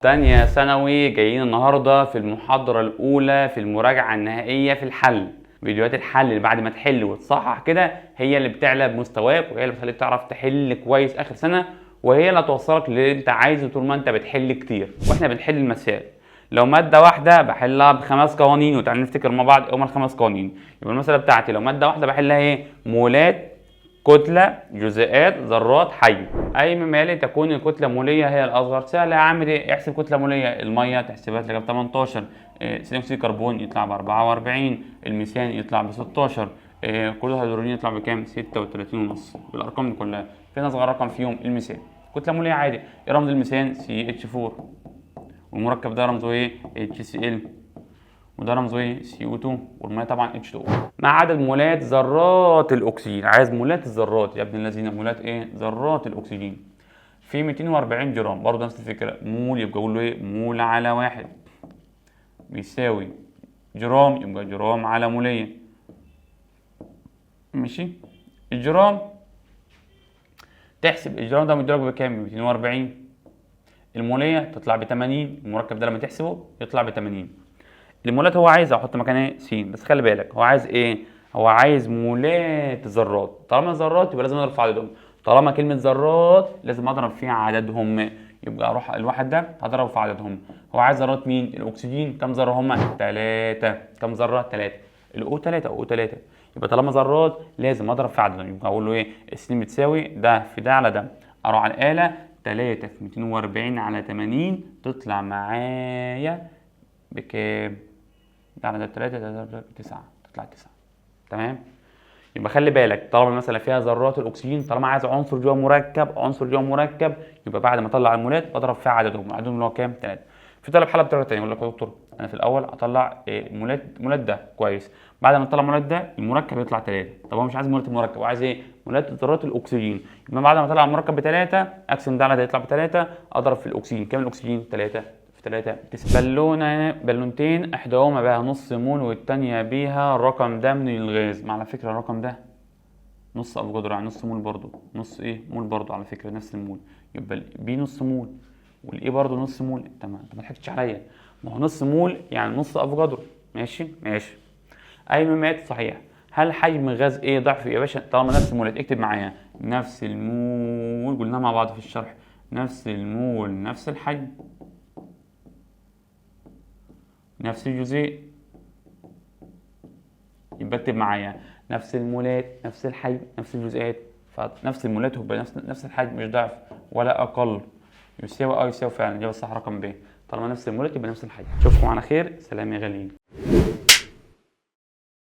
تانية ثانوي جايين النهاردة في المحاضرة الأولى في المراجعة النهائية في الحل. فيديوهات الحل اللي بعد ما تحل وتصحح كده هي اللي بتعلى بمستواك، وهي اللي بتخليك تعرف تحل كويس آخر سنة، وهي اللي هتوصلك للي أنت عايزه طول ما أنت بتحل كتير. وإحنا بنحل المسائل لو مادة واحدة بحلها ب5 قوانين، وتعالى نفتكر مع بعض هما ال5 قوانين. يبقى المسألة بتاعتي لو مادة واحدة بحلها إيه؟ مولات، كتلة، جزيئات، ذرات، حي. أي ممالي تكون الكتلة مولية هي الأصغر. سهل يا عم دي، احسب كتلة مولية. المية تحسبها تلاقيها ب 18، ثاني أكسيد الكربون يطلع ب 44، الميثان يطلع ب 16، كل الهيدروجين يطلع بكام؟ 36.5. بالأرقام دي كلها فين أصغر رقم فيهم؟ الميثان. كتلة مولية عادي. إيه رمز الميثان؟ CH4. والمركب ده رمزه إيه؟ HCl. وده رمزه ايه؟ CO2. والميه طبعا H2O. مع عدد مولات ذرات الاكسجين. عايز مولات الذرات يا ابن الذين، مولات ايه؟ ذرات الاكسجين في 240 جرام. برضه نفس الفكره، مول يبقى اقول له ايه؟ مول على 1 بيساوي جرام، يبقى جرام على موليه. ماشي. الجرام تحسب الجرام ده مدرج بكام؟ 240. الموليه تطلع ب 80. المركب ده لما تحسبه يطلع ب 80. المولات هو عايز احط مكانها س، بس خلي بالك هو عايز ايه؟ هو عايز مولات ذرات. طالما ذرات يبقى لازم اضرب في عددهم. طالما كلمه ذرات لازم اضرب فيها عددهم. يبقى اروح الواحد ده هضربه في عددهم. هو عايز ذرات مين؟ الاكسجين. كم ذره هم؟ 3. كم ذره؟ 3. الاو 3 او 3. يبقى طالما ذرات لازم اضرب في عددهم. يبقى اقول له ايه؟ س بتساوي ده في ده على ده. اروح على الاله 3 في 240 على 80 تطلع معايا بكام؟ على ده 3 9 تطلع 9. تمام. يبقى خلي بالك طالما مثلا فيها ذرات الاكسجين، طالما عايز عنصر جوه مركب، عنصر جوه مركب، يبقى بعد ما اطلع المولات بضرب فيها عددهم. عددهم اللي هو كام؟ 3. في طالب حاله بطريقه ثانيه يقول لك يا دكتور انا في الاول اطلع مولات ده كويس، بعد ما اطلع مولات ده المركب يطلع 3. طب هو مش عايز مولات المركب، هو عايز ايه؟ مولات ذرات الاكسجين. يبقى بعد ما اطلع المركب ب3 اقسم ده على ده يطلع ب3، اضرب في الاكسجين. كام الاكسجين؟ 3 في 3 9. بالونتين احداهما بها نص مول والتانية بيها الرقم ده من الغاز. ما على فكرة الرقم ده نص افوكادرو، يعني نص مول برضو. نص ايه؟ مول برضو على فكرة، نفس المول. يبقى البي نص مول والايه برضو نص مول. انت ما ضحكتش عليا، ما هو نص مول يعني نص افوكادرو. ماشي ماشي. اي ممات صحيح. هل حجم غاز ايه ضعف يا باشا؟ طالما نفس المولات اكتب معايا نفس المول. قلناها مع بعض في الشرح، نفس المول نفس الحجم نفس الجزيء. يبقى اكتب معايا نفس المولات نفس الحجم نفس الجزيئات. فنفس المولات هو نفس الحجم، مش ضعف ولا اقل. يساوي يساوي فعلا. يبقى الصح رقم ب. طالما نفس المولات يبقى نفس الحجم. اشوفكم على خير. سلام يا غاليين.